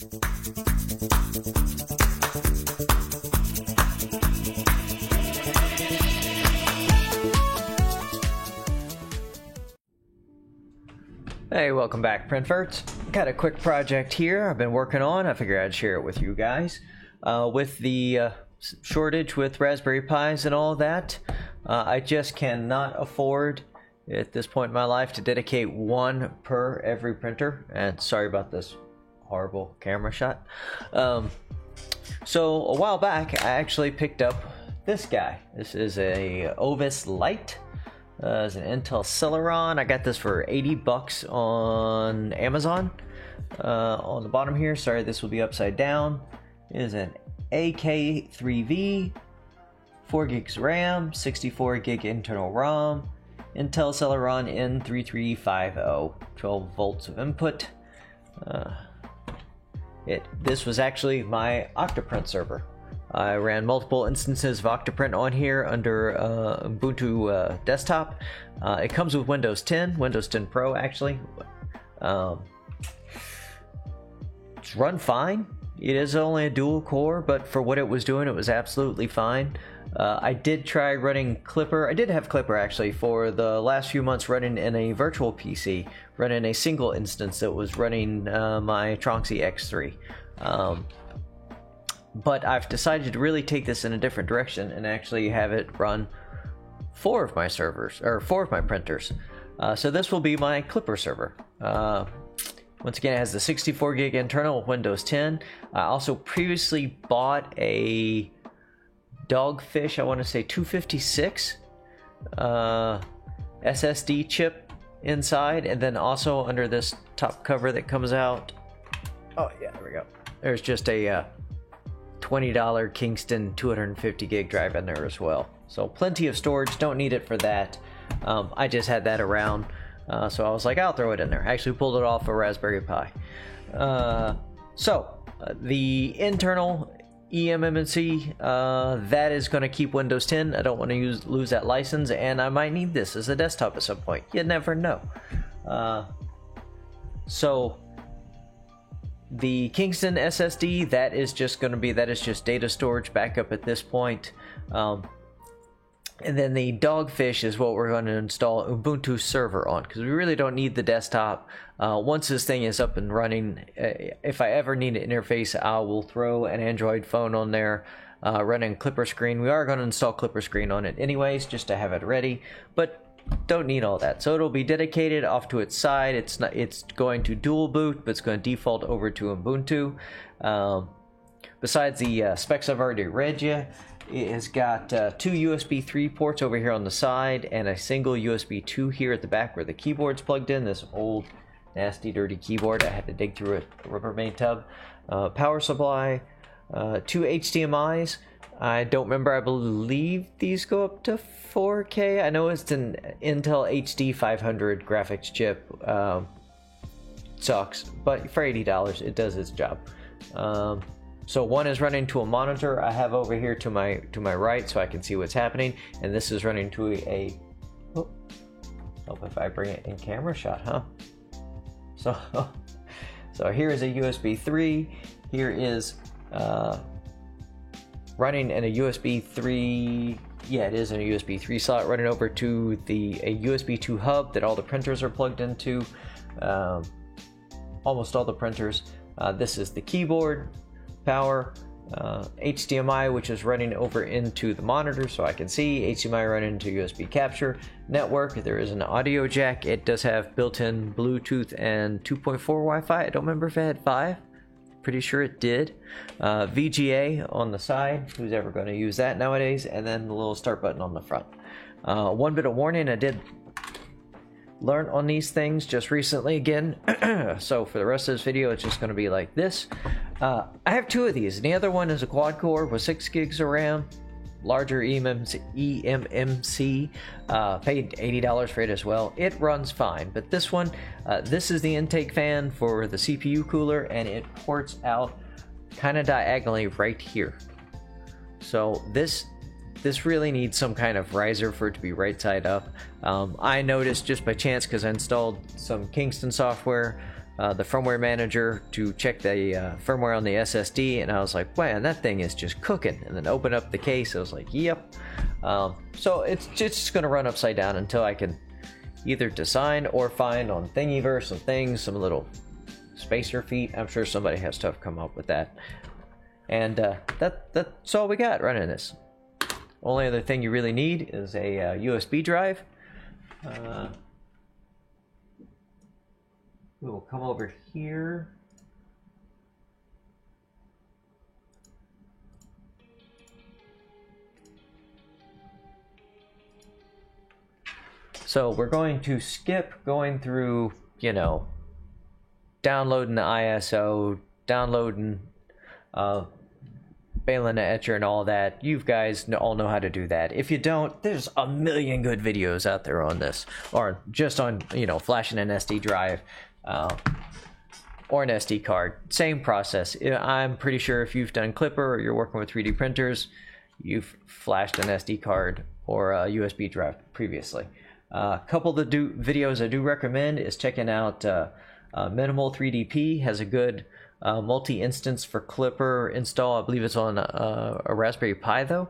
Hey, welcome back, Printverts. Got a quick project here I've been working on. I figured I'd share it with you guys. With the shortage with Raspberry Pis and all that, I just cannot afford at this point in my life to dedicate one per every printer. And sorry about this horrible camera shot. So a while back, I actually picked up this guy. This is a Ovis Lite. It's an Intel Celeron. I got this for 80 bucks on Amazon. On the bottom here, sorry, this will be upside down, is an AK3V, 4 gigs RAM, 64 gig internal ROM, Intel Celeron N3350, 12 volts of input. This was actually my Octoprint server. I ran multiple instances of Octoprint on here under Ubuntu desktop. It comes with Windows 10, Windows 10 Pro actually. It's run fine. It is only a dual core, but for what it was doing, it was absolutely fine. I did try running Clipper. I did have Clipper actually for the last few months, running in a virtual PC, running a single instance that was running my Tronxy X3. But I've decided to really take this in a different direction and actually have it run 4 of my servers, or 4 of my printers. So this will be my Clipper server. Once again, it has the 64 gig internal Windows 10. I also previously bought a Dogfish, I want to say 256 SSD chip inside, and then also under this top cover that comes out. Oh yeah, there we go. There's just a $20 Kingston 250 gig drive in there as well. So plenty of storage, don't need it for that. I just had that around, so I was like, I'll throw it in there. I actually pulled it off a Raspberry Pi. The internal eMMC, that is going to keep Windows 10. I don't want to lose that license, and I might need this as a desktop at some point. You never know. So the Kingston SSD, that is just data storage backup at this point. And then the Dogfish is what we're going to install Ubuntu server on, because we really don't need the desktop. Once this thing is up and running, if I ever need an interface, I will throw an Android phone on there running Clipper Screen. We are going to install Clipper Screen on it anyways, just to have it ready, but don't need all that. So it'll be dedicated off to its side. It's going to dual boot, but it's going to default over to Ubuntu. Besides the specs I've already read you, it has got 2 USB 3 ports over here on the side and a single USB 2 here at the back where the keyboard's plugged in. This old, nasty, dirty keyboard. I had to dig through a Rubbermaid tub. Power supply, 2 HDMIs. I don't remember. I believe these go up to 4K. I know it's an Intel HD 500 graphics chip. Sucks, but for $80, it does its job. So one is running to a monitor I have over here to my right, so I can see what's happening, and this is running to a. Oh, hope if I bring it in camera shot, huh? So here is a USB 3. Here is running in a USB 3. Yeah, it is in a USB 3 slot, running over to a USB 2 hub that all the printers are plugged into. Almost all the printers. This is the keyboard, power, HDMI, which is running over into the monitor so I can see, HDMI running into USB capture, network, there is an audio jack, it does have built-in Bluetooth and 2.4 Wi-Fi, I don't remember if it had 5, pretty sure it did, VGA on the side, who's ever going to use that nowadays, and then the little start button on the front. One bit of warning, I did learn on these things just recently again, so for the rest of this video it's just going to be like this. I have 2 of these, and the other one is a quad core with 6 gigs of RAM, larger eMMC, paid $80 for it as well. It runs fine, but this one, this is the intake fan for the CPU cooler, and it ports out kind of diagonally right here. So this really needs some kind of riser for it to be right side up. I noticed just by chance, because I installed some Kingston software, the firmware manager to check the firmware on the SSD, and I was like, man, that thing is just cooking. And then open up the case, I was like, yep. So it's just going to run upside down until I can either design or find on Thingiverse some things, some little spacer feet. I'm sure somebody has stuff come up with that. And that's all we got running this. Only other thing you really need is a USB drive. We will come over here. So we're going to skip going through, you know, downloading the ISO, downloading Balena Etcher and all that. You guys all know how to do that. If you don't, there's a million good videos out there on this, or just on, you know, flashing an SD drive or an SD card. Same process. I'm pretty sure if you've done Clipper or you're working with 3D printers, you've flashed an SD card or a USB drive previously. A couple of the videos I do recommend is checking out Minimal 3DP. Has a good multi-instance for Clipper install. I believe it's on a Raspberry Pi though,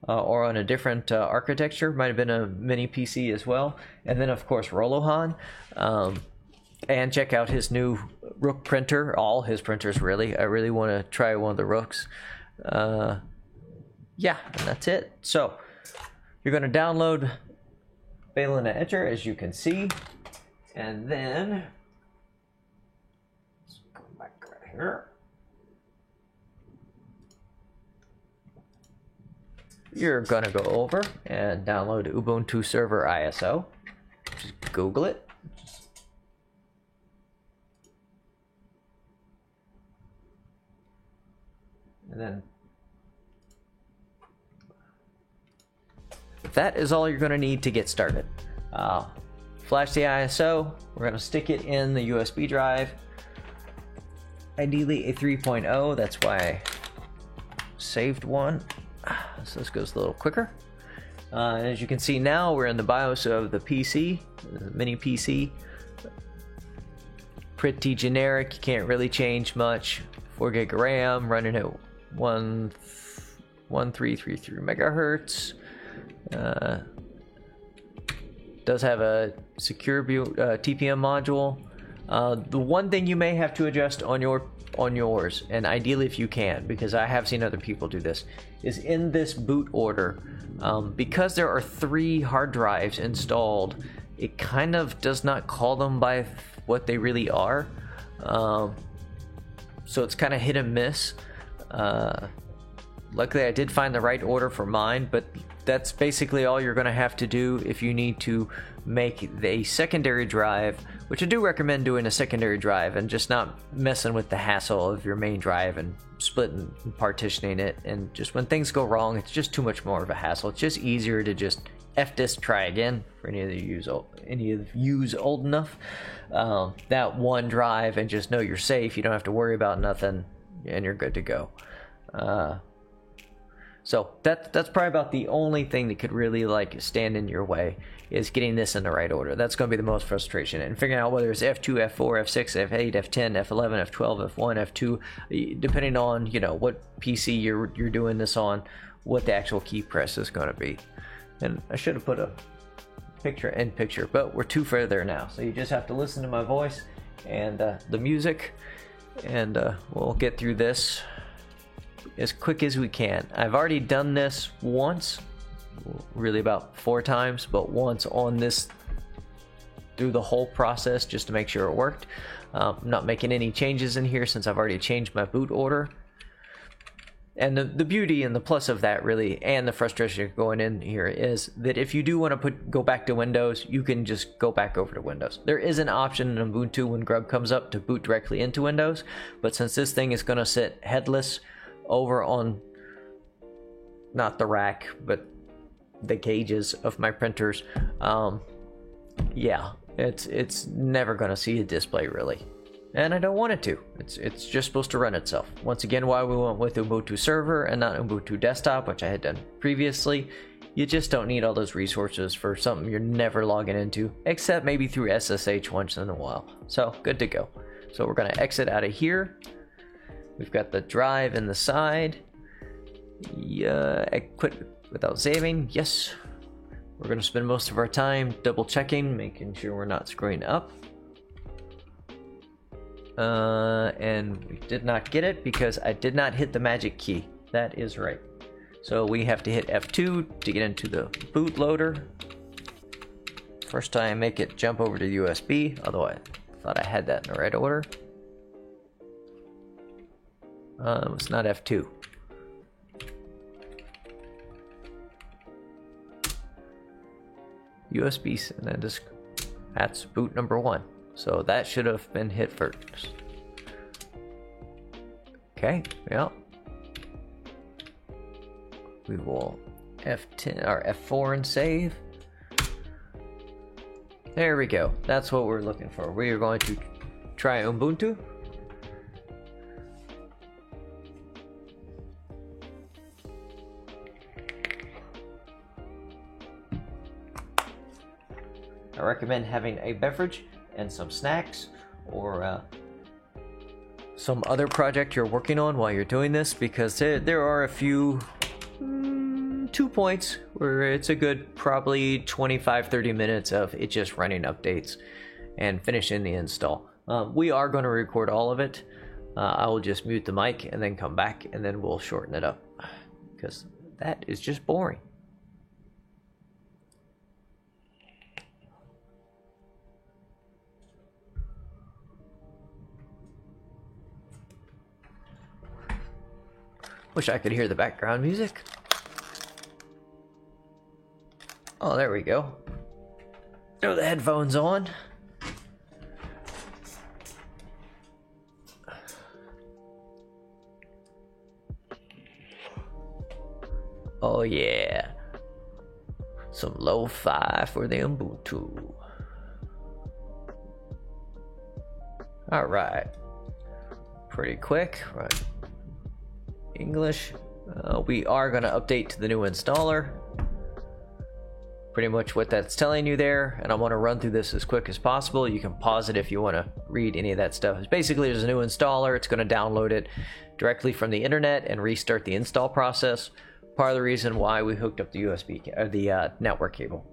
or on a different architecture. Might have been a mini PC as well. And then of course Rolohan. And check out his new Rook printer. All his printers really. I really want to try one of the Rooks. Yeah, and that's it. So you're going to download Balena Etcher, as you can see, and then let's go back right here. You're gonna go over and download Ubuntu Server ISO. Just Google it. And then that is all you're going to need to get started. Flash the ISO. We're going to stick it in the USB drive. Ideally a 3.0. That's why I saved one. So this goes a little quicker. As you can see now, we're in the BIOS of the PC, the mini PC. Pretty generic. You can't really change much. 4 gig of RAM, running at 1333 megahertz. Does have a secure TPM module. The one thing you may have to adjust on yours, and ideally if you can, because I have seen other people do this, is in this boot order. Because there are 3 hard drives installed, it kind of does not call them by what they really are. So it's kind of hit and miss. Luckily I did find the right order for mine, but that's basically all you're going to have to do if you need to make a secondary drive, which I do recommend doing a secondary drive and just not messing with the hassle of your main drive and splitting and partitioning it. And just when things go wrong, it's just too much more of a hassle. It's just easier to just F-disk try again for any of yous old enough. That one drive, and just know you're safe. You don't have to worry about nothing, and you're good to go. So that's probably about the only thing that could really like stand in your way, is getting this in the right order. That's going to be the most frustration, and figuring out whether it's F2, F4, F6, F8, F10, F11, F12, F1, F2, depending on, you know, what PC you're doing this on, what the actual key press is going to be. And I should have put a picture in picture, but we're too far there now, so you just have to listen to my voice and the music, and we'll get through this as quick as we can. I've already done this once, really about 4 times, but once on this through the whole process just to make sure it worked. I'm not making any changes in here since I've already changed my boot order. And the beauty and the plus of that really, and the frustration going in here, is that if you do want to go back to Windows, you can just go back over to Windows. There is an option in Ubuntu when Grub comes up to boot directly into Windows, but since this thing is going to sit headless over on not the rack but the gauges of my printers, yeah, it's never going to see a display really, and I don't want it to. It's just supposed to run itself. Once again, why we went with Ubuntu Server and not Ubuntu Desktop, which I had done previously. You just don't need all those resources for something you're never logging into, except maybe through SSH once in a while. So good to go. So we're going to exit out of here. We've got the drive in the side. Yeah, quit without saving. Yes. We're going to spend most of our time double checking, making sure we're not screwing up. And we did not get it because I did not hit the magic key. That is right. So we have to hit F2 to get into the bootloader. First time, make it jump over to USB, although I thought I had that in the right order. It's not F2. USB, and then just, that's boot number 1. So that should have been hit first. Okay, yeah. We will F10 or F4 and save. There we go. That's what we're looking for. We are going to try Ubuntu. I recommend having a beverage and some snacks, or some other project you're working on while you're doing this, because there are a few 2 points where it's a good probably 25-30 minutes of it just running updates and finishing the install. We are going to record all of it. I will just mute the mic and then come back, and then we'll shorten it up because that is just boring. Wish I could hear the background music. Oh, there we go. Throw the headphones on. Oh yeah. Some lo-fi for the Ubuntu. Alright. Pretty quick, right? English. We are going to update to the new installer. Pretty much what that's telling you there, and I want to run through this as quick as possible. You can pause it if you want to read any of that stuff. It's basically, there's a new installer. It's going to download it directly from the internet and restart the install process. Part of the reason why we hooked up the USB or the network cable.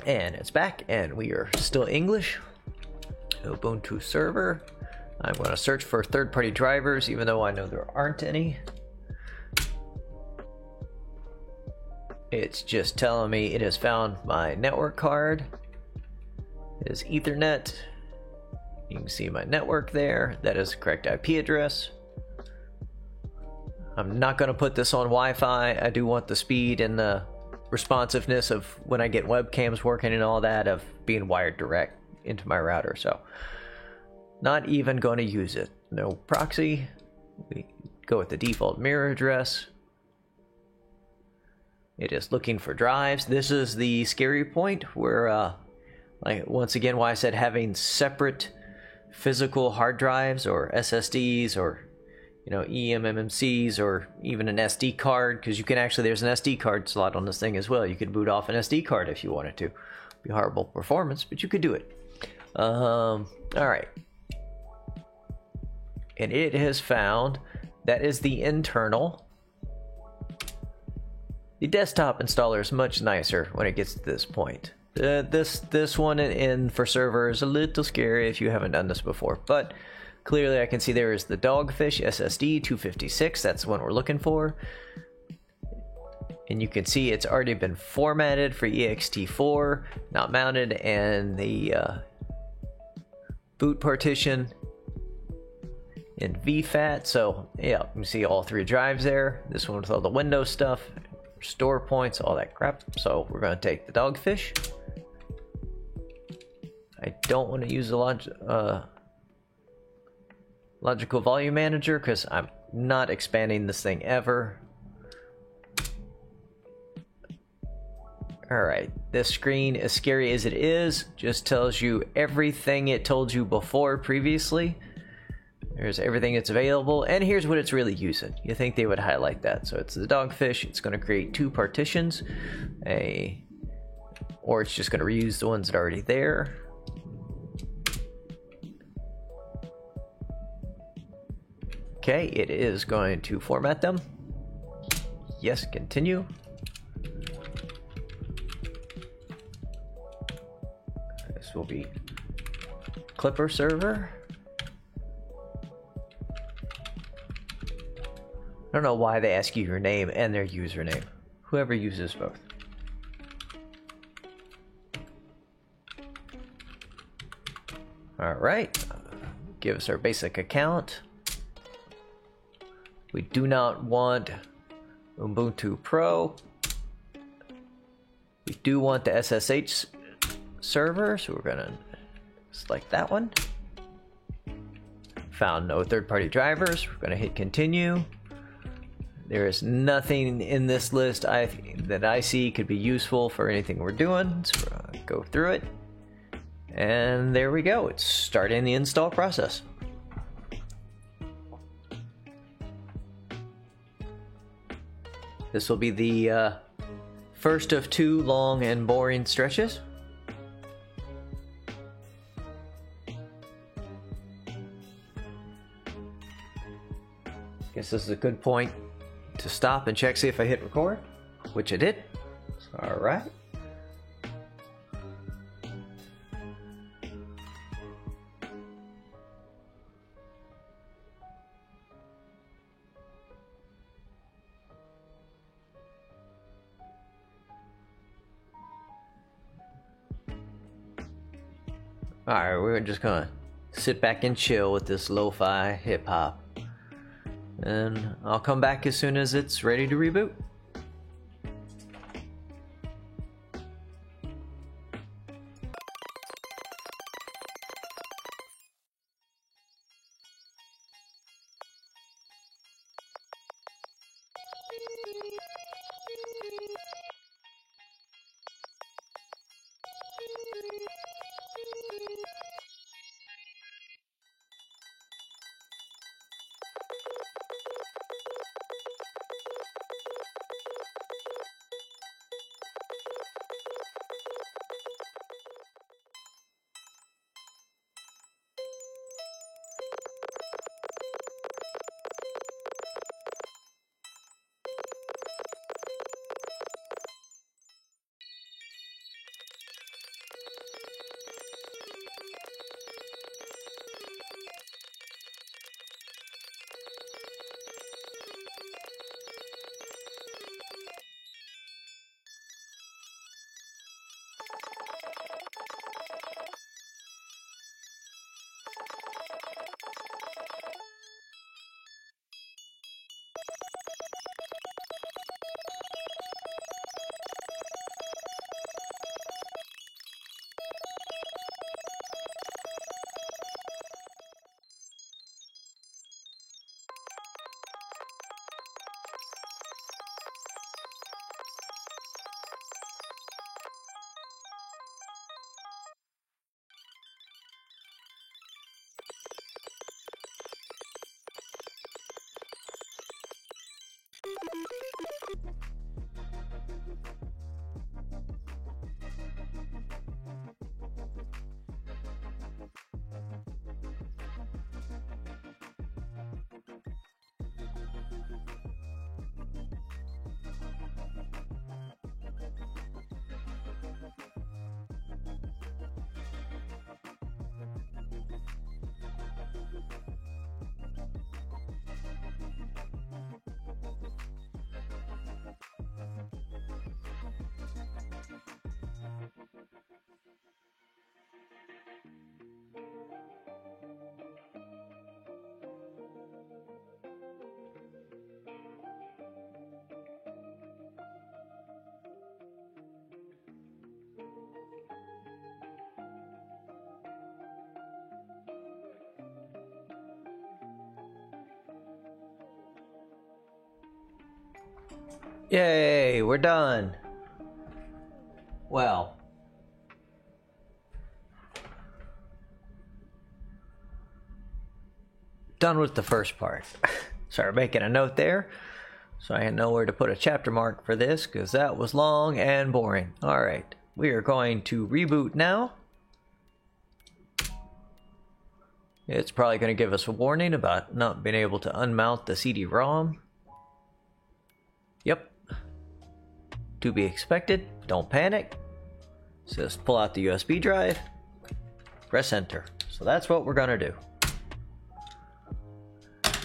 And it's back, and we are still English. Ubuntu server. I'm going to search for third-party drivers, even though I know there aren't any. It's just telling me it has found my network card. It is Ethernet. You can see my network there. That is the correct IP address. I'm not going to put this on Wi-Fi. I do want the speed and the responsiveness of when I get webcams working and all that of being wired direct into my router. So not even going to use it. No proxy. We go with the default mirror address. It is looking for drives. This is the scary point where, like, once again, why I said having separate physical hard drives or SSDs or, you know, eMMCs or even an SD card, because you can actually, there's an SD card slot on this thing as well. You could boot off an SD card if you wanted to. Be horrible performance, but you could do it. All right. And it has found that is the internal. The desktop installer is much nicer when it gets to this point. This one in for server is a little scary if you haven't done this before, but clearly I can see there is the Dogfish SSD 256. That's the one we're looking for. And you can see it's already been formatted for ext4, not mounted, and the boot partition in VFAT. So yeah, you can see all 3 drives there. This one with all the Windows stuff, store points, all that crap. So we're going to take the Dogfish. I don't want to use the logical volume manager because I'm not expanding this thing ever. Alright, this screen, as scary as it is, just tells you everything it told you before previously. There's everything that's available, and here's what it's really using. You think they would highlight that. So it's the Dogfish. It's going to create 2 partitions, a or it's just going to reuse the ones that are already there. Okay, it is going to format them. Yes, continue. This will be Clipper server. I don't know why they ask you your name and their username. Whoever uses both. All right, give us our basic account. We do not want Ubuntu Pro. We do want the SSH server, so we're gonna select that one. Found no third-party drivers. We're gonna hit continue. There is nothing in this list that I see could be useful for anything we're doing, so we're gonna go through it. And there we go. It's starting the install process. This will be the first of 2 long and boring stretches. Guess this is a good point to stop and check, see if I hit record, which I did. All right. Alright, we're just gonna sit back and chill with this lo-fi hip-hop. And I'll come back as soon as it's ready to reboot. Yay, we're done. Well, done with the first part. Sorry, making a note there so I know where to put a chapter mark for this because that was long and boring. All right, we are going to reboot now. It's probably going to give us a warning about not being able to unmount the CD-ROM. Yep. To be expected. Don't panic. Just pull out the USB drive. Press enter. So that's what we're going to do.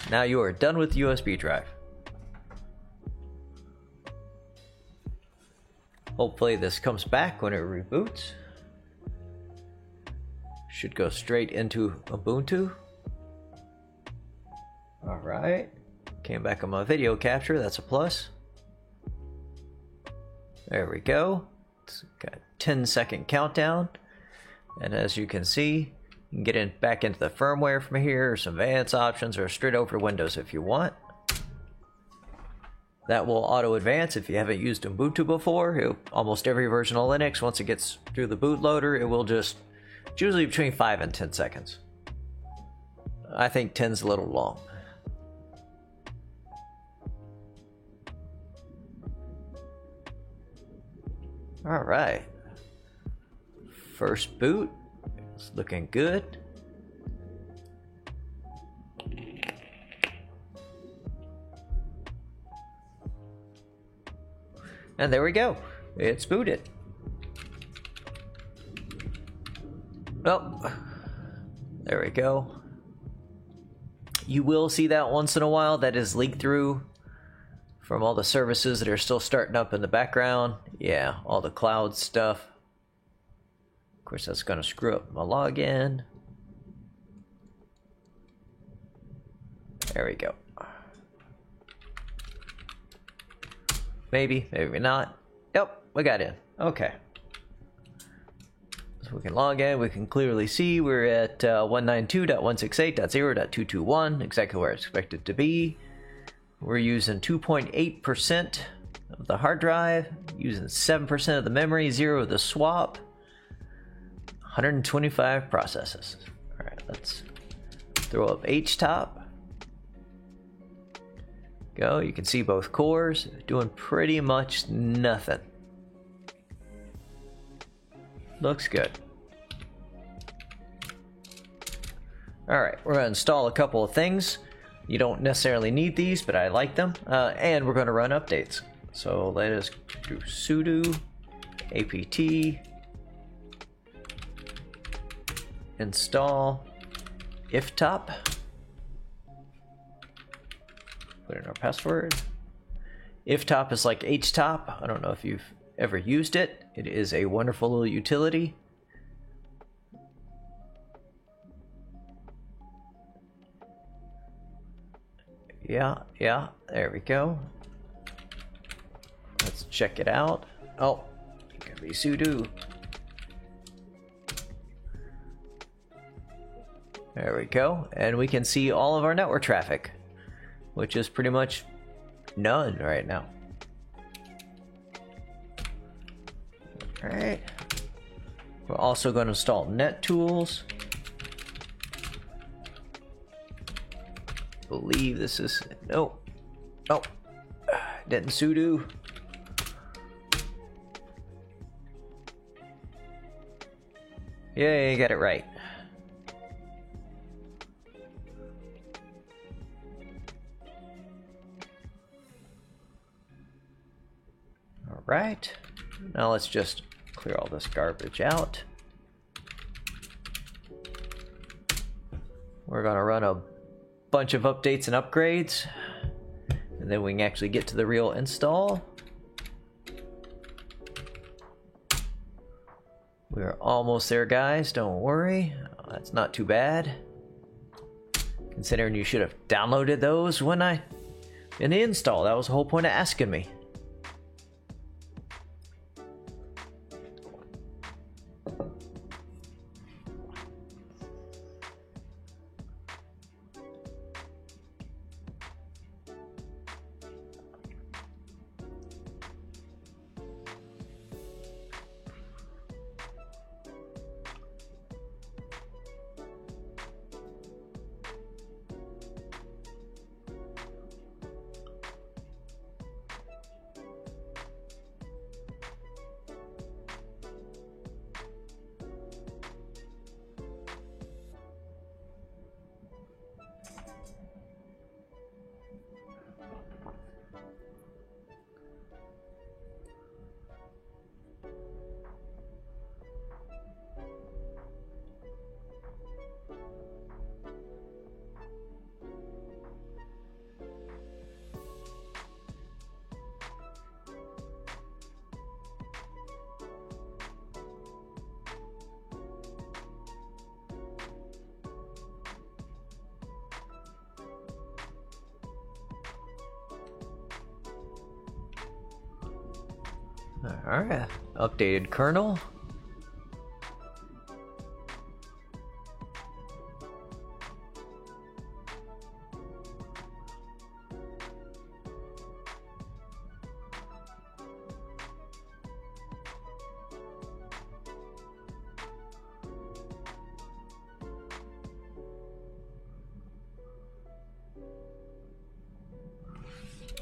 Now you are done with the USB drive. Hopefully this comes back when it reboots. Should go straight into Ubuntu. Alright. Came back on my video capture, that's a plus. There we go. It's got a 10-second countdown. And as you can see, you can get back into the firmware from here, or some advanced options, or straight over to Windows if you want. That will auto-advance if you haven't used Ubuntu before. Almost every version of Linux, once it gets through the bootloader, it will just... It's usually between 5 and 10 seconds. I think 10's a little long. Alright. First boot. It's looking good. And there we go. It's booted. Oh, there we go. You will see that once in a while. That is leaked through from all the services that are still starting up in the background. Yeah, all the cloud stuff. Of course, that's going to screw up my login. There we go. Maybe, maybe not. Yep, we got in. Okay. So we can log in. We can clearly see we're at 192.168.0.221, exactly where I expect it to be. We're using 2.8% of the hard drive, using 7% of the memory, 0 of the swap, 125 processes. All right, let's throw up HTOP. Go. You can see both cores doing pretty much nothing. Looks good. Alright, we're going to install a couple of things. You don't necessarily need these, but I like them. And we're going to run updates. So let us do sudo apt install iftop. Put in our password. Iftop is like htop. I don't know if you've ever used it. It is a wonderful little utility. Yeah, there we go. Let's check it out. Oh, it can be sudo. There we go. And we can see all of our network traffic, which is pretty much none right now. Alright. We're also going to install NetTools. Believe this is... No. Oh. Didn't sudo. Yeah, you got it right. Alright. Now let's just clear all this garbage out. We're going to run a bunch of updates and upgrades, and then we can actually get to the real install. We're almost there, guys. Don't worry. That's not too bad, considering you should have downloaded those when in the install. That was the whole point of asking me. Alright, updated kernel.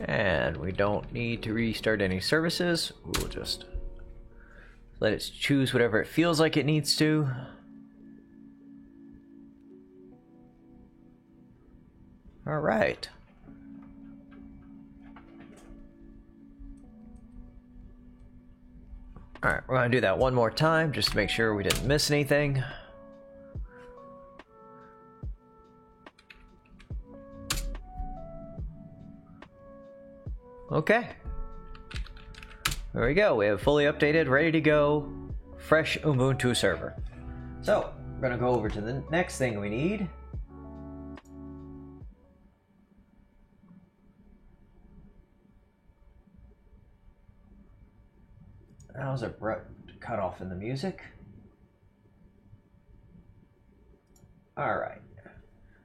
And we don't need to restart any services. We'll just let it choose whatever it feels like it needs to. All right. All right, we're gonna do that one more time just to make sure we didn't miss anything. Okay. There we go. We have fully updated, ready to go, fresh Ubuntu server. So, we're going to go over to the next thing we need. How's it cut off in the music? Alright.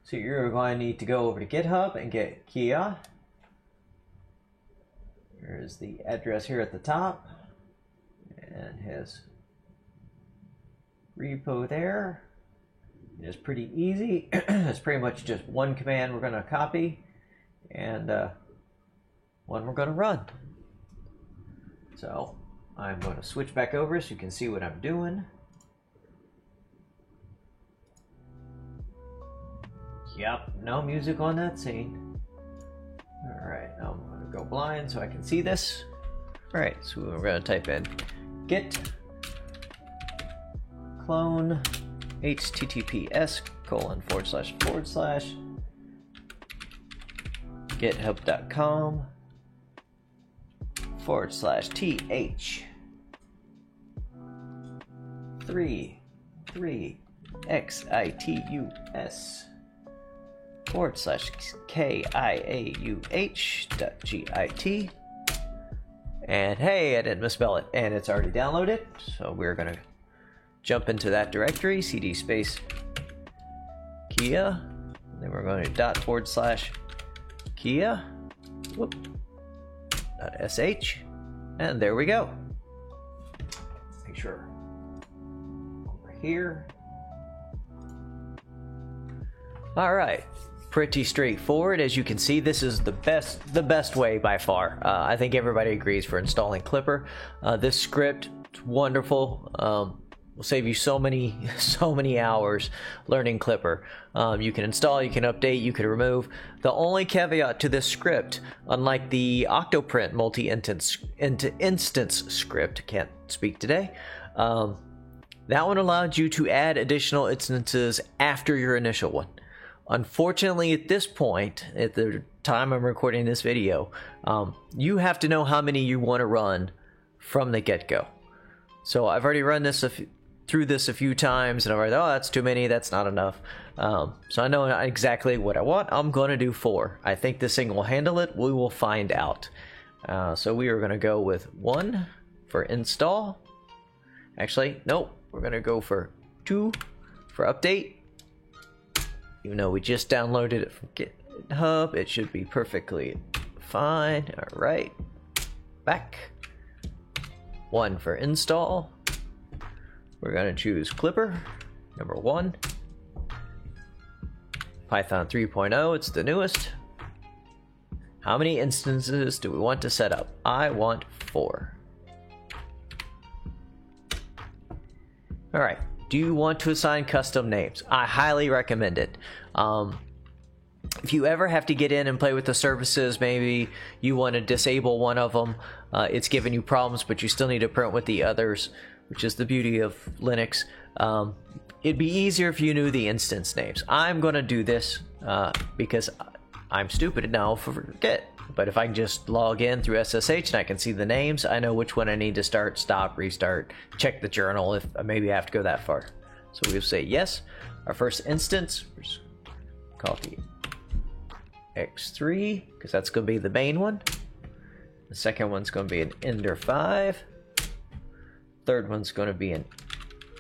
So you're going to need to go over to GitHub and get Kia. Here's the address here at the top, and his repo there. It's pretty easy. It's pretty much just one command we're going to copy, and one we're going to run. So I'm going to switch back over so you can see what I'm doing. Yep, no music on that scene. Alright, now I'm going to go blind so I can see this. Alright, so we're going to type in git clone https:// github.com /th 33xitus /kiauh.git. And hey, I didn't misspell it, and it's already downloaded, so we're gonna jump into that directory, cd space Kia, and then we're going to ./Kia .sh, and there we go. Make sure over here. All right, pretty straightforward. As you can see, this is the best way by far. I think everybody agrees for installing Klipper. This script, it's wonderful. Will save you so many hours learning Klipper. You can install, you can update, you can remove. The only caveat to this script, unlike the Octoprint multi-instance script, can't speak today, that one allowed you to add additional instances after your initial one. Unfortunately, at this point, at the time I'm recording this video, you have to know how many you want to run from the get-go. So I've already run this through this a few times, and I'm like, oh, that's too many, that's not enough. So I know exactly what I want. I'm going to do 4. I think this thing will handle it. We will find out. So we are going to go with 1 for install. Actually, nope. We're going to go for 2 for update. Even though we just downloaded it from GitHub, it should be perfectly fine. All right. Back. 1 for install. We're going to choose Klipper, number 1. Python 3.0, it's the newest. How many instances do we want to set up? I want 4. All right. Do you want to assign custom names? I highly recommend it. If you ever have to get in and play with the services, maybe you want to disable one of them, it's giving you problems, but you still need to print with the others, which is the beauty of Linux. It'd be easier if you knew the instance names. I'm going to do this because I'm stupid and I'll forget. But if I can just log in through SSH and I can see the names, I know which one I need to start, stop, restart, check the journal if maybe I have to go that far. So we'll say yes. Our first instance, we're just call it the X3, because that's going to be the main one. The second one's going to be an Ender 5. Third one's going to be an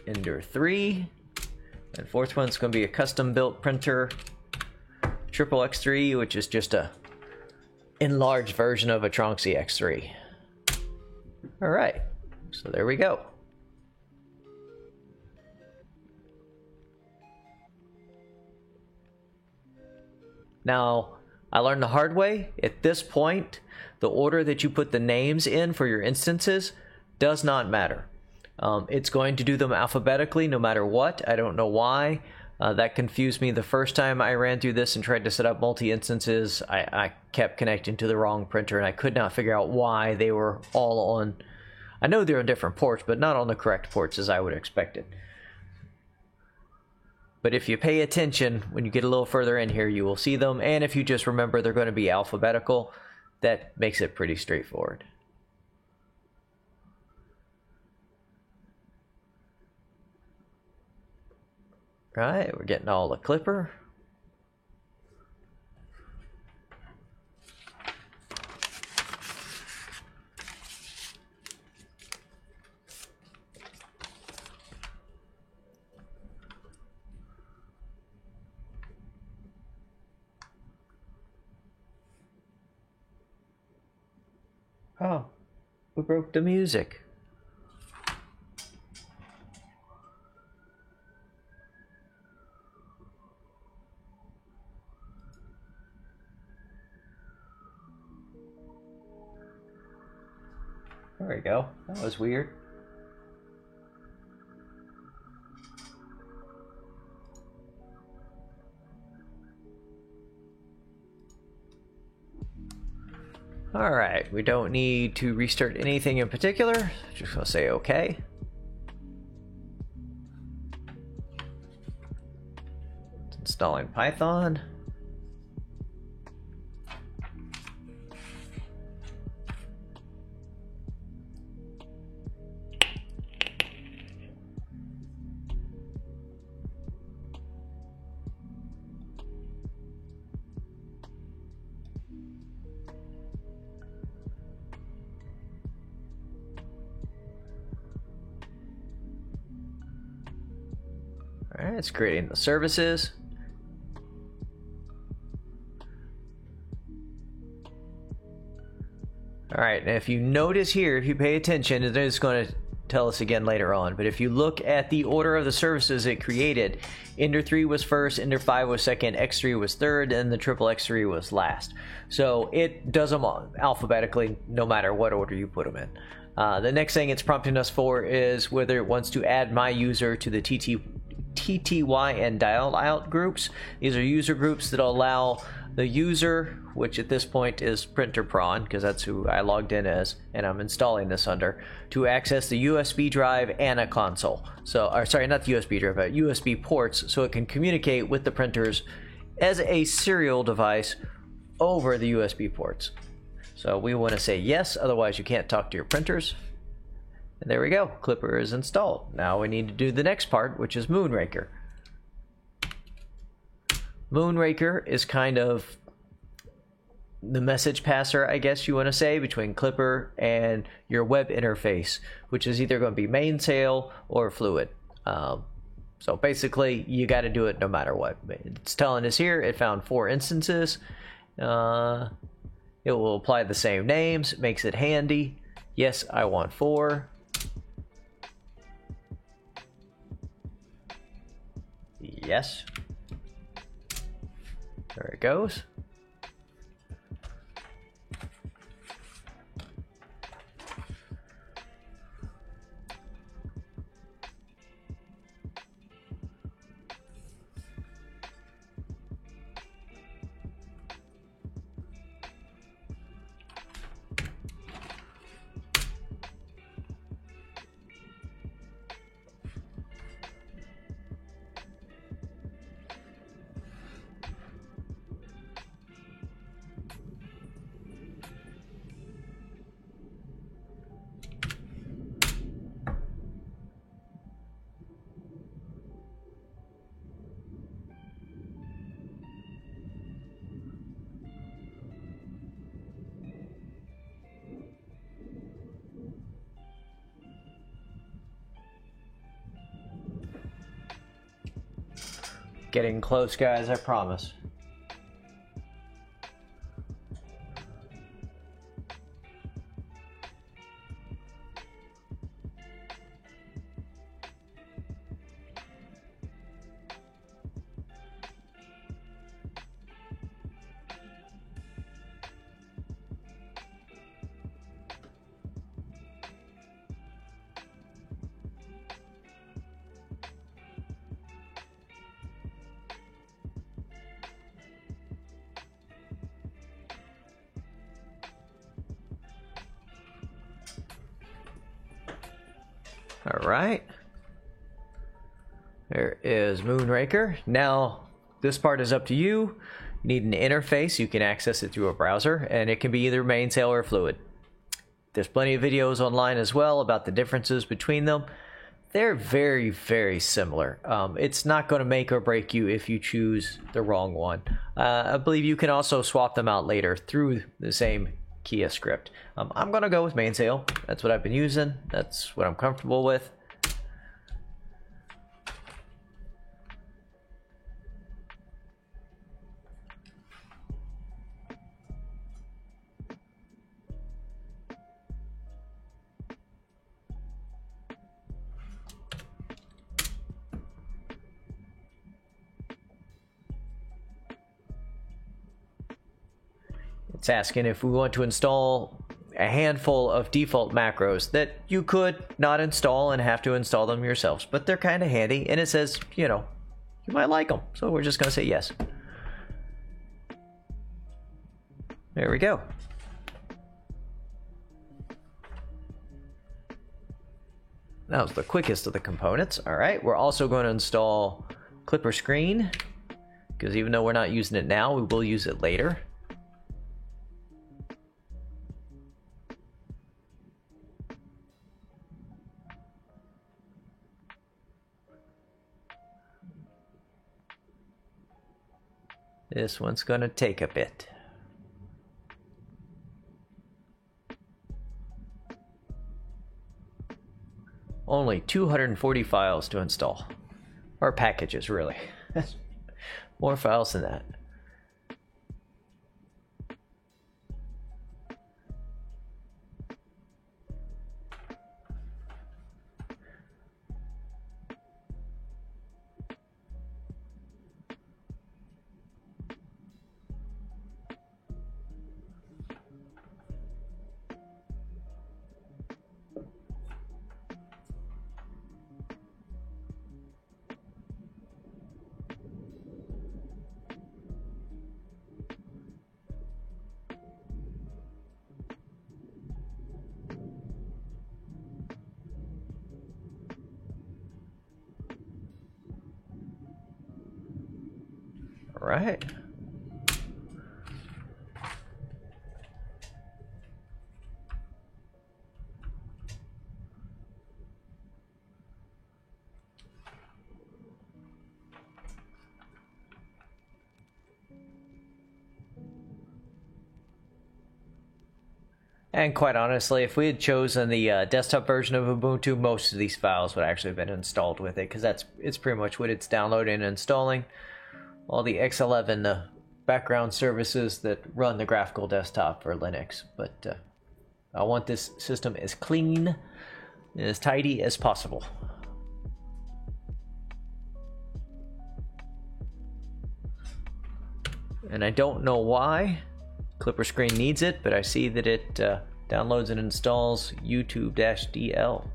Ender 3. And fourth one's going to be a custom built printer, Triple X3, which is just a enlarged version of a Tronxy X3. All right, so there we go. Now, I learned the hard way. At this point, the order that you put the names in for your instances does not matter. It's going to do them alphabetically no matter what. I don't know why. That confused me the first time I ran through this and tried to set up multi-instances. I kept connecting to the wrong printer, and I could not figure out why they were all on... I know they're on different ports, but not on the correct ports as I would expect it. But if you pay attention, when you get a little further in here, you will see them. And if you just remember they're going to be alphabetical, that makes it pretty straightforward. Right, we're getting all the clipper. Oh, we broke the music. There we go. That was weird. Alright, we don't need to restart anything in particular. Just gonna say okay. It's installing Python. Alright, it's creating the services. Alright, and if you notice here, if you pay attention, it is going to tell us again later on, but if you look at the order of the services it created, Ender 3 was first, Ender 5 was second, X3 was third, and the Triple X3 was last. So it does them alphabetically no matter what order you put them in. The next thing it's prompting us for is whether it wants to add my user to the TTY and dial out groups. These are user groups that allow the user, which at this point is Printer Prawn, because that's who I logged in as and I'm installing this under, to access the USB drive and a console. So, or sorry, not the USB drive, but USB ports, so it can communicate with the printers as a serial device over the USB ports. So we want to say yes, otherwise you can't talk to your printers. And there we go, Clipper is installed. Now we need to do the next part, which is Moonraker. Moonraker is kind of the message passer, I guess you want to say, between Clipper and your web interface, which is either going to be Mainsail or Fluid. So basically, you got to do it no matter what. It's telling us here it found 4 instances. It will apply the same names, makes it handy. Yes, I want 4. Yes. There it goes. Getting close, guys, I promise. Alright. There is Moonraker. Now, this part is up to you. You need an interface. You can access it through a browser, and it can be either Mainsail or Fluid. There's plenty of videos online as well about the differences between them. They're very, very similar. It's not going to make or break you if you choose the wrong one. I believe you can also swap them out later through the same Kia script. I'm going to go with Mainsail. That's what I've been using. That's what I'm comfortable with. It's asking if we want to install a handful of default macros that you could not install and have to install them yourselves, but they're kind of handy, and it says, you know, you might like them, so we're just going to say yes. There we go. That was the quickest of the components. All right, we're also going to install Klipper Screen, because even though we're not using it now, we will use it later. This one's going to take a bit. Only 240 files to install. Or packages, really. More files than that. All right. And quite honestly, if we had chosen the desktop version of Ubuntu, most of these files would actually have been installed with it, because it's pretty much what it's downloading and installing. All the X11 background services that run the graphical desktop for Linux. But I want this system as clean and as tidy as possible. And I don't know why Klipper Screen needs it, but I see that it downloads and installs YouTube-DL.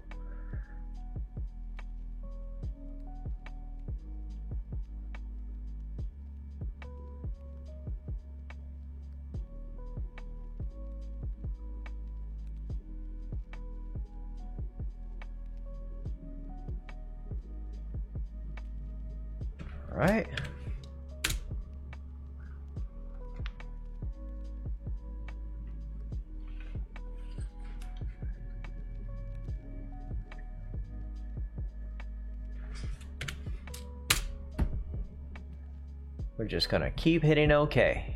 All right. We're just gonna keep hitting OK.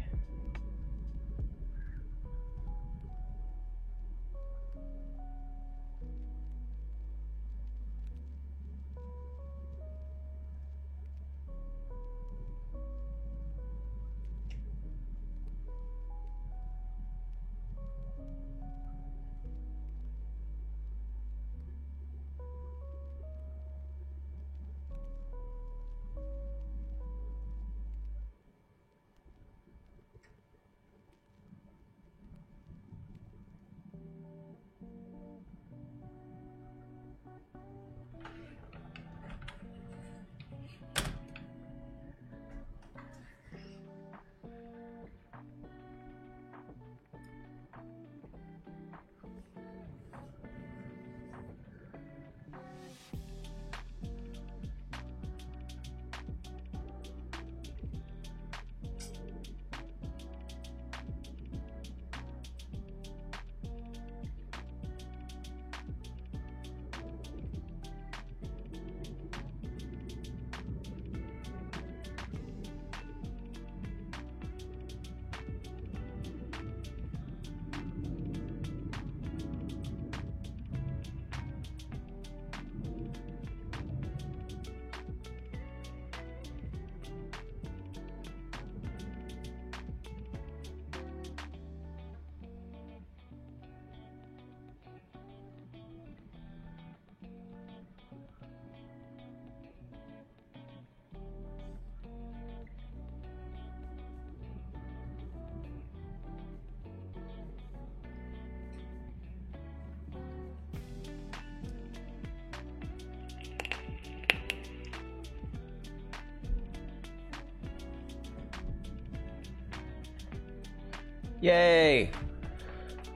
Yay!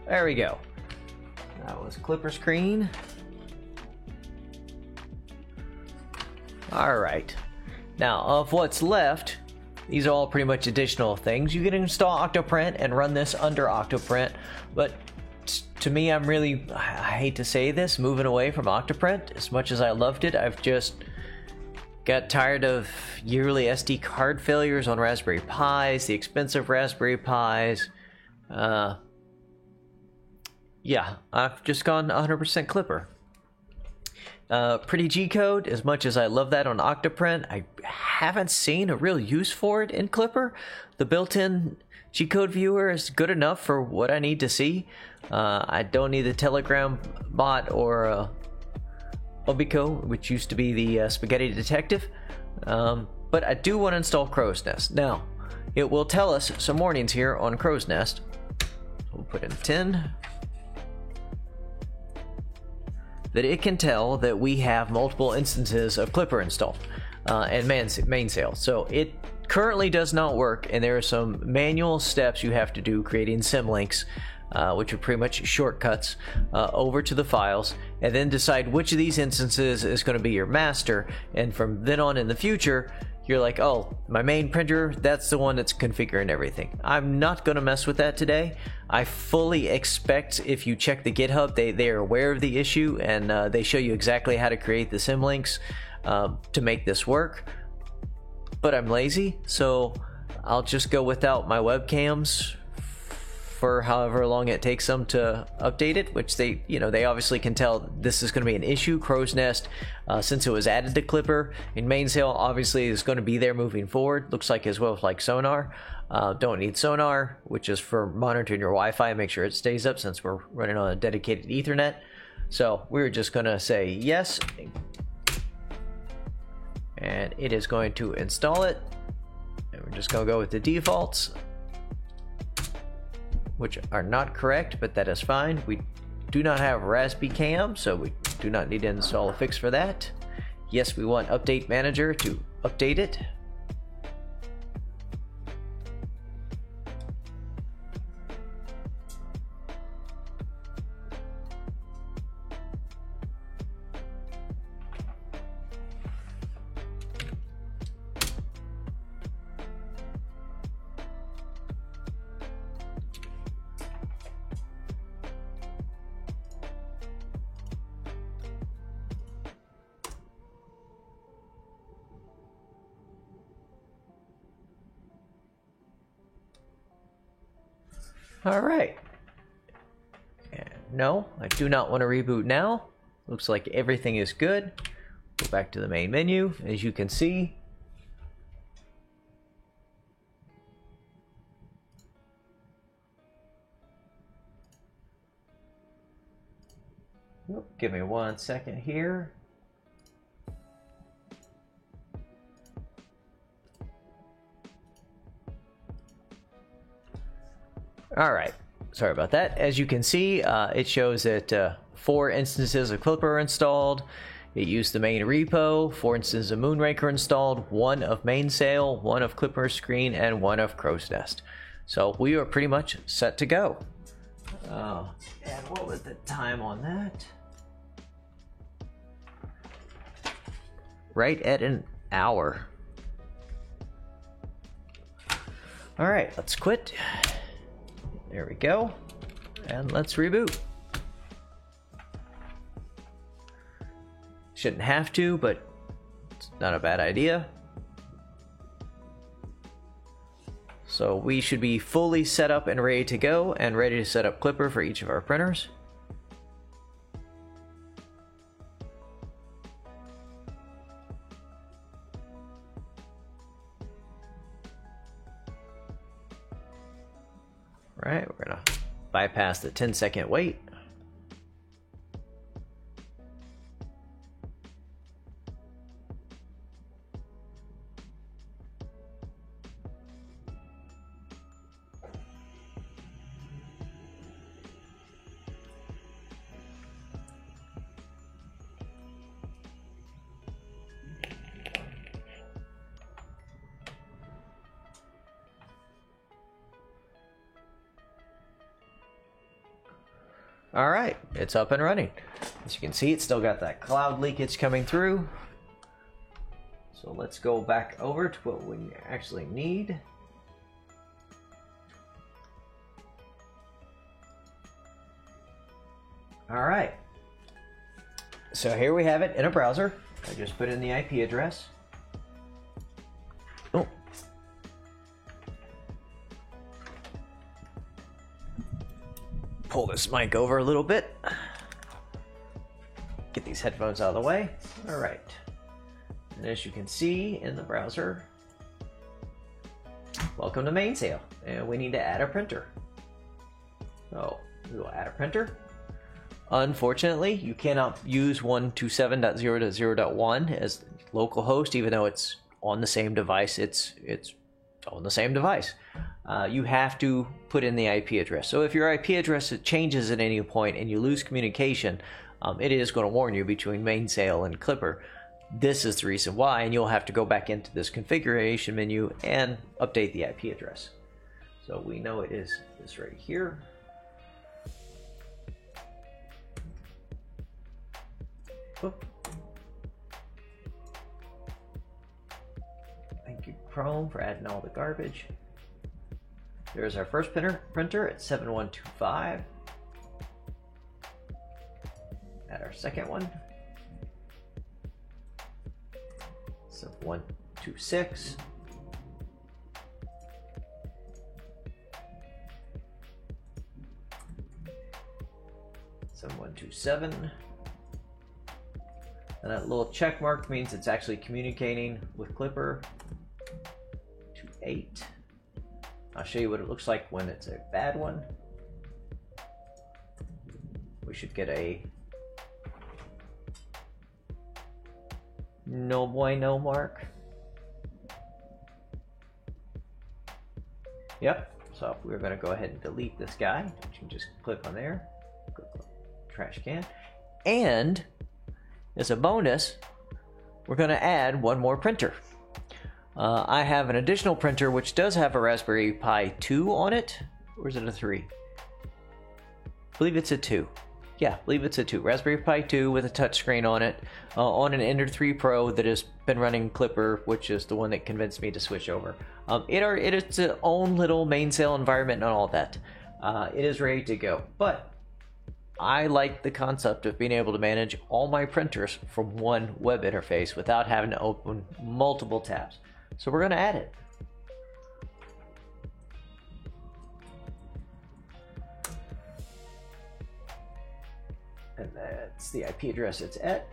There we go. That was Clipper screen. Alright. Now, of what's left, these are all pretty much additional things. You can install Octoprint and run this under Octoprint, but to me, I hate to say this, moving away from Octoprint. As much as I loved it, I've just got tired of yearly SD card failures on Raspberry Pis, the expensive Raspberry Pis. Yeah, I've just gone 100% Clipper. Pretty G-code, as much as I love that on Octoprint, I haven't seen a real use for it in Clipper. The built-in G-code viewer is good enough for what I need to see. I don't need the Telegram bot or Obico, which used to be the Spaghetti Detective. But I do want to install Crow's Nest. Now, it will tell us some warnings here on Crow's Nest. We'll put in 10. That it can tell that we have multiple instances of Clipper installed and Mainsail. So it currently does not work, and there are some manual steps you have to do creating symlinks, which are pretty much shortcuts over to the files, and then decide which of these instances is going to be your master. And from then on in the future, you're like, oh, my main printer, that's the one that's configuring everything. I'm not going to mess with that today. I fully expect if you check the GitHub, they are aware of the issue, and they show you exactly how to create the symlinks to make this work. But I'm lazy, so I'll just go without my webcams for however long it takes them to update it, which they obviously can tell this is going to be an issue. Crow's Nest, since it was added to Clipper in Mainsail, obviously is going to be there moving forward. Looks like as well like Sonar. Don't need Sonar, which is for monitoring your Wi-Fi, make sure it stays up since we're running on a dedicated Ethernet. So we're just going to say yes, and it is going to install it. And we're just going to go with the defaults, which are not correct, but that is fine. We do not have RaspiCam, so we do not need to install a fix for that. Yes, we want Update Manager to update it. All right. And no, I do not want to reboot now. Looks like everything is good. Go back to the main menu. As you can see, give me 1 second here. Alright, sorry about that. As you can see, it shows that 4 instances of Clipper are installed. It used the main repo, 4 instances of Moonraker installed, 1 of Mainsail, 1 of Clipper Screen, and 1 of Crow's Nest. So we are pretty much set to go. And what was the time on that? Right at an hour. Alright, let's quit. There we go. And let's reboot. Shouldn't have to, but it's not a bad idea. So we should be fully set up and ready to go, and ready to set up Clipper for each of our printers. Right, we're gonna bypass the 10-second wait. All right, it's up and running. As you can see, it's still got that cloud leakage coming through. So let's go back over to what we actually need. All right. So here we have it in a browser. I just put in the IP address. Oh. Pull this mic over a little bit. Get these headphones out of the way. All right. And as you can see in the browser, welcome to Mainsail. And we need to add a printer. So we will add a printer. Unfortunately, you cannot use 127.0.0.1 as localhost, even though it's on the same device. It's on the same device. You have to put in the IP address. So if your IP address changes at any point and you lose communication, it is going to warn you between Mainsail and Klipper. This is the reason why, and you'll have to go back into this configuration menu and update the IP address. So we know it is this right here. Oop. Thank you, Chrome, for adding all the garbage. There's our first printer at 7125. Add our second one. 7126. One, 2, 7. And that little check mark means it's actually communicating with Klipper. 2, 8. I'll show you what it looks like when it's a bad one. We should get a no bueno mark. Yep. So we're going to go ahead and delete this guy. You can just click on there. Go trash can. And as a bonus, we're going to add one more printer. I have an additional printer which does have a Raspberry Pi 2 on it. Or is it a 3? I believe it's a 2. Yeah, I believe it's a 2. Raspberry Pi 2 with a touchscreen on it. On an Ender 3 Pro that has been running Klipper, which is the one that convinced me to switch over. It is its own little Mainsail environment and all that. It is ready to go. But I like the concept of being able to manage all my printers from one web interface without having to open multiple tabs. So we're going to add it. And that's the IP address it's at.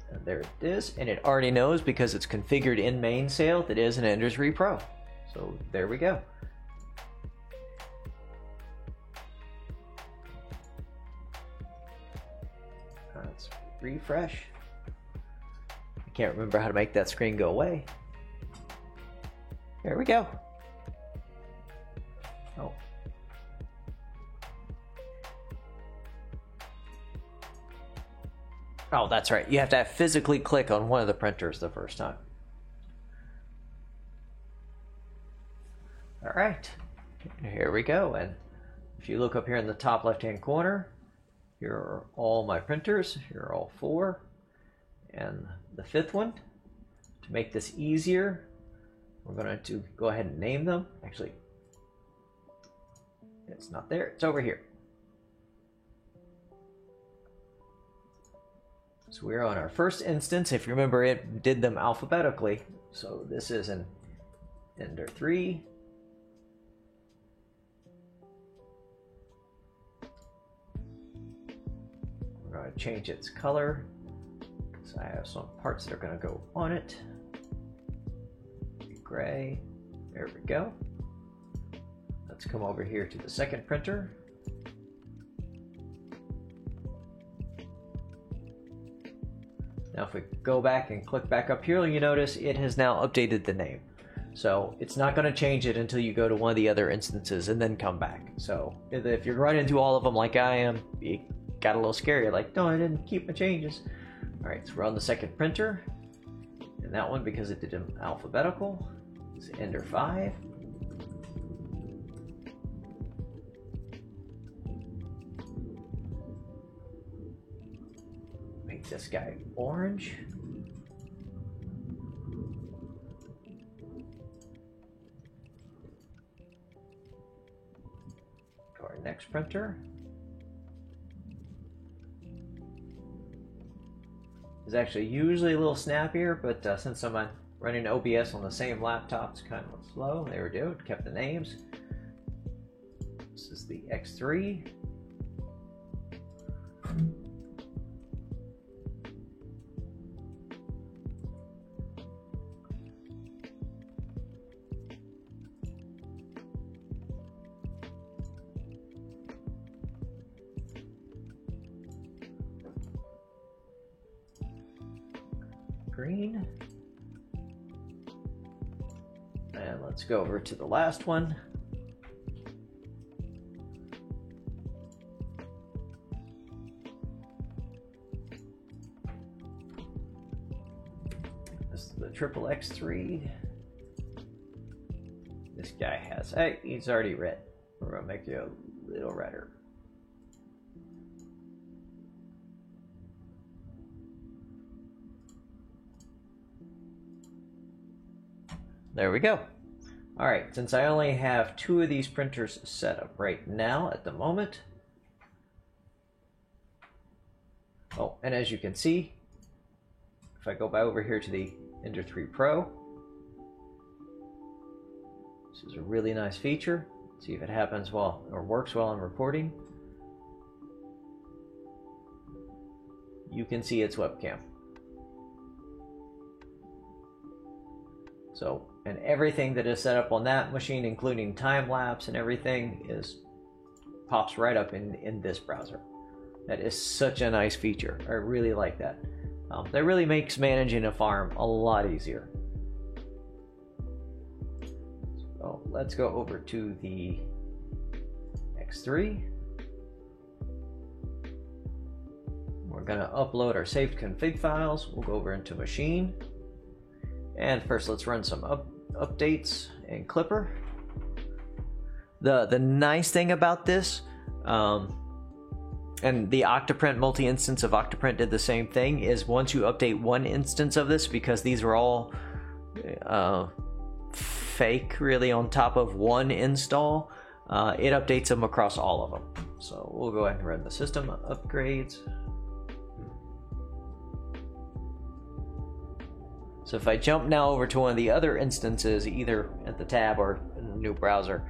And there it is. And it already knows because it's configured in Mainsail that it is an Ender 3 Pro. So there we go. Let's refresh. I can't remember how to make that screen go away. There we go. Oh. Oh, that's right. You have to physically click on one of the printers the first time. All right. Here we go. And if you look up here in the top left-hand corner, here are all my printers. Here are all 4. And the 5th one, to make this easier, we're going to go ahead and name them. Actually, it's not there. It's over here. So we're on our first instance. If you remember, it did them alphabetically. So this is an Ender 3. We're going to change its color because I have some parts that are going to go on it. Gray. There we go. Let's come over here to the second printer. Now if we go back and click back up here, you notice it has now updated the name. So it's not going to change it until you go to one of the other instances and then come back. So if you're running through all of them like I am, it got a little scary, like, no, I didn't keep my changes. All right, so we're on the second printer. And that one, because it did them alphabetical, is Ender 5. this guy orange. Go our next printer. It's actually usually a little snappier, but since I'm running OBS on the same laptop, it's kind of slow. There we go, kept the names. This is the X3. Green. And let's go over to the last one. This is the triple X3. This guy has, hey, he's already red. We're gonna make you a little redder. There we go. All right, since I only have 2 of these printers set up right now at the moment. Oh, and as you can see, if I go by over here to the Ender 3 Pro, this is a really nice feature. See if it happens well or works while I'm recording. You can see its webcam. So, and everything that is set up on that machine, including time lapse and everything, pops right up in this browser. That is such a nice feature. I really like that. That really makes managing a farm a lot easier. So let's go over to the X3. We're going to upload our saved config files. We'll go over into machine. And first, let's run some updates in Klipper. The nice thing about this, and the Octoprint multi-instance of Octoprint did the same thing, is once you update one instance of this, because these are all fake really on top of one install, it updates them across all of them. So we'll go ahead and run the system upgrades. So if I jump now over to one of the other instances, either at the tab or in the new browser,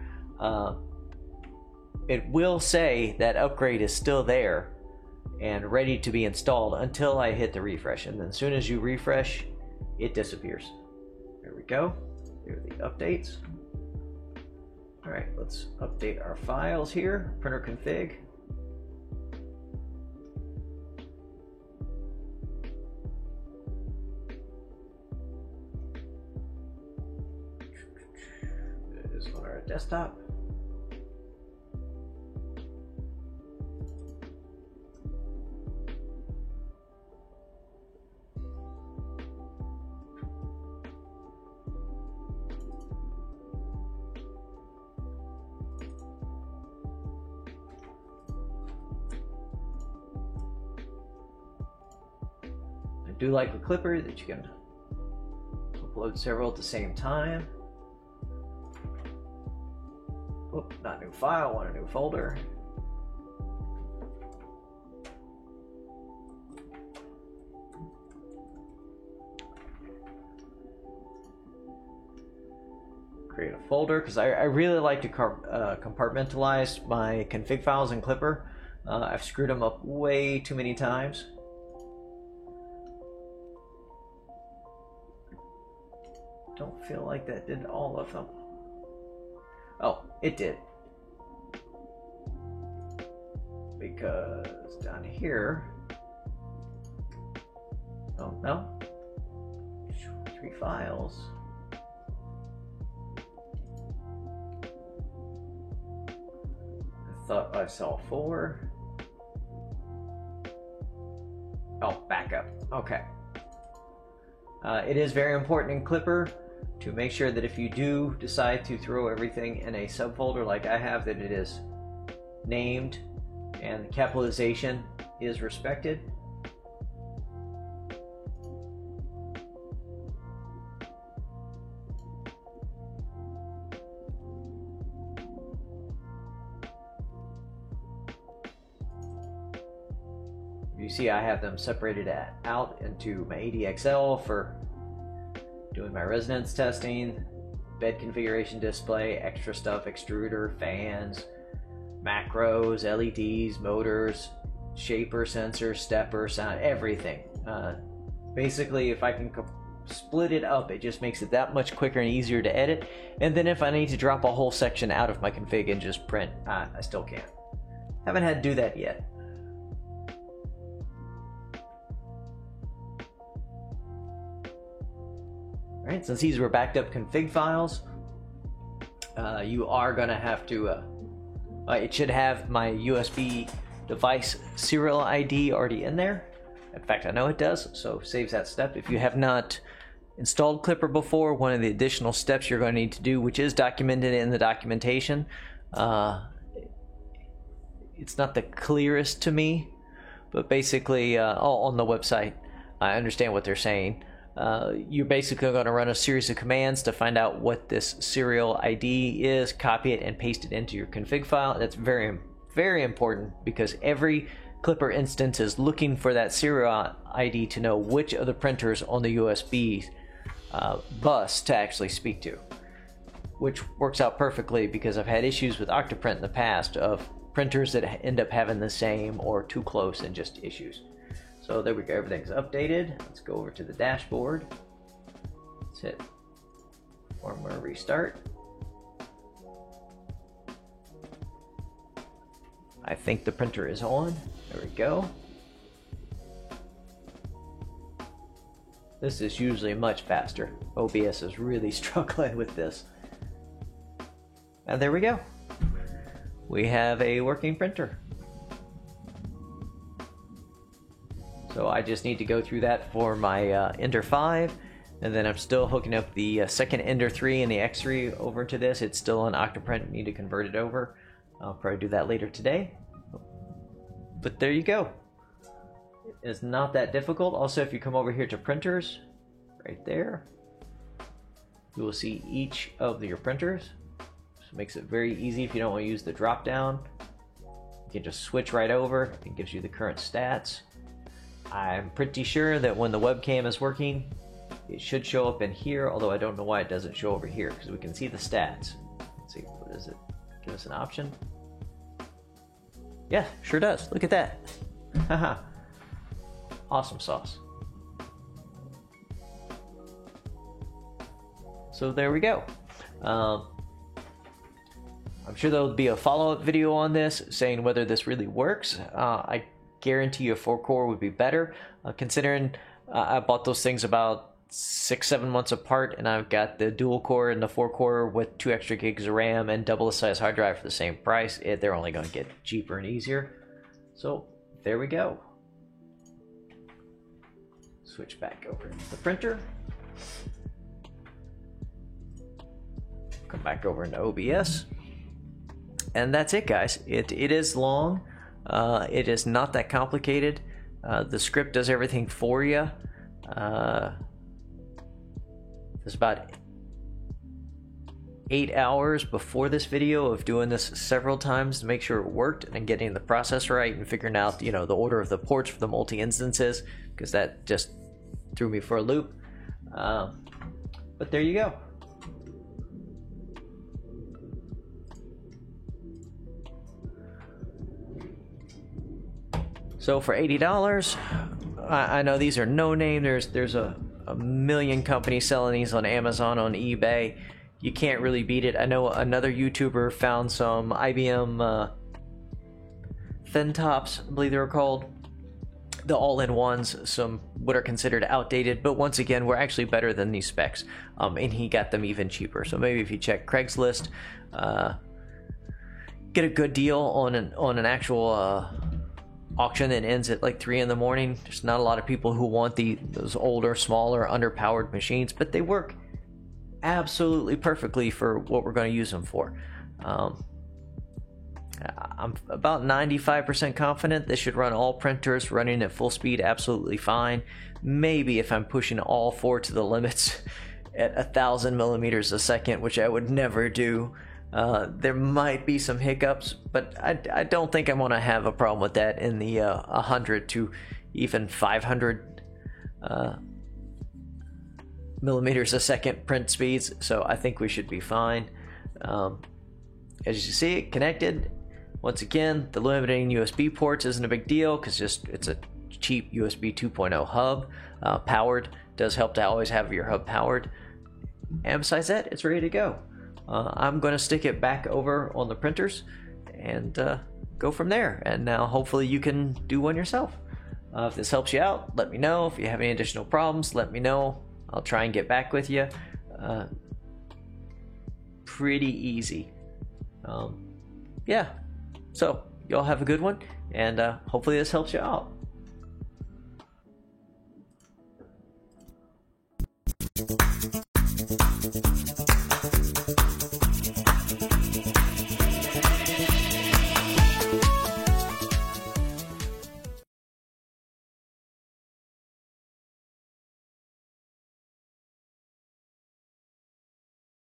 it will say that upgrade is still there and ready to be installed until I hit the refresh. And then as soon as you refresh, it disappears. There we go. Here are the updates. All right, let's update our files here. Printer config. On our desktop. I do like with Klipper that you can upload several at the same time. Oop, not new file, want a new folder. Create a folder, because I really like to compartmentalize my config files in Klipper. I've screwed them up way too many times. Don't feel like that did all of them. Oh, it did. Because down here, oh no, 3 files. I thought I saw 4. Oh, backup. Okay. It is very important in Klipper to make sure that if you do decide to throw everything in a subfolder like I have, that it is named and the capitalization is respected. see I have them separated out into my ADXL for doing my resonance testing, bed configuration display, extra stuff, extruder, fans, macros, LEDs, motors, shaper, sensor, stepper, sound, everything. Basically, if I can split it up, it just makes it that much quicker and easier to edit. And then if I need to drop a whole section out of my config and just print, I still can. Haven't had to do that yet. Alright, since these were backed up config files, you are going to have to, it should have my USB device serial ID already in there. In fact, I know it does, so saves that step. If you have not installed Klipper before, one of the additional steps you're going to need to do, which is documented in the documentation, it's not the clearest to me, but basically on the website, I understand what they're saying. You're basically going to run a series of commands to find out what this serial ID is, copy it, and paste it into your config file. That's very, very important because every Klipper instance is looking for that serial ID to know which of the printers on the USB bus to actually speak to, which works out perfectly because I've had issues with Octoprint in the past of printers that end up having the same or too close and just issues. So there we go, everything's updated. Let's go over to the dashboard. Let's hit firmware restart. I think the printer is on. There we go. This is usually much faster. OBS is really struggling with this. And there we go. We have a working printer. So I just need to go through that for my Ender 5, and then I'm still hooking up the second Ender 3 and the X3 over to this. It's still on Octoprint, need to convert it over. I'll probably do that later today. But there you go. It's not that difficult. Also, if you come over here to printers, right there, you will see each of your printers. So it makes it very easy if you don't want to use the drop down. You can just switch right over. It gives you the current stats. I'm pretty sure that when the webcam is working, it should show up in here, although I don't know why it doesn't show over here, because we can see the stats. Let's see, what is it? Give us an option. Yeah, sure does. Look at that. Haha. Awesome sauce. So there we go. I'm sure there'll be a follow-up video on this saying whether this really works. I guarantee you a 4-core would be better, considering I bought those things about 6-7 months apart, and I've got the dual core and the 4-core with 2 extra gigs of RAM and double the size hard drive for the same price. They're only going to get cheaper and easier. So there we go. Switch back over to the printer. Come back over into OBS. And that's it, guys. It is long. It is not that complicated. The script does everything for you. There's about 8 hours before this video of doing this several times to make sure it worked and getting the process right and figuring out, the order of the ports for the multi-instances, because that just threw me for a loop. But there you go. So for $80, I know these are no name. There's a million companies selling these on Amazon, on eBay. You can't really beat it. I know another YouTuber found some IBM thin tops, I believe they were called, the all-in-ones, some what are considered outdated, but once again, we're actually better than these specs, and he got them even cheaper. So maybe if you check Craigslist, get a good deal on an actual auction that ends at like 3 in the morning. There's not a lot of people who want those older, smaller, underpowered machines, but they work absolutely perfectly for what we're going to use them for. I'm about 95% confident this should run all printers running at full speed absolutely fine. Maybe if I'm pushing all 4 to the limits at 1,000 millimeters a second, which I would never do, there might be some hiccups, but I don't think I'm going to have a problem with that in the 100 to even 500 millimeters a second print speeds, so I think we should be fine. As you see, it connected. Once again, the limiting USB ports isn't a big deal because it's a cheap USB 2.0 hub. Powered does help to always have your hub powered. And besides that, it's ready to go. I'm going to stick it back over on the printers and go from there. And now hopefully you can do one yourself. If this helps you out, let me know. If you have any additional problems, let me know. I'll try and get back with you. Pretty easy. Yeah. So, y'all have a good one, and hopefully this helps you out.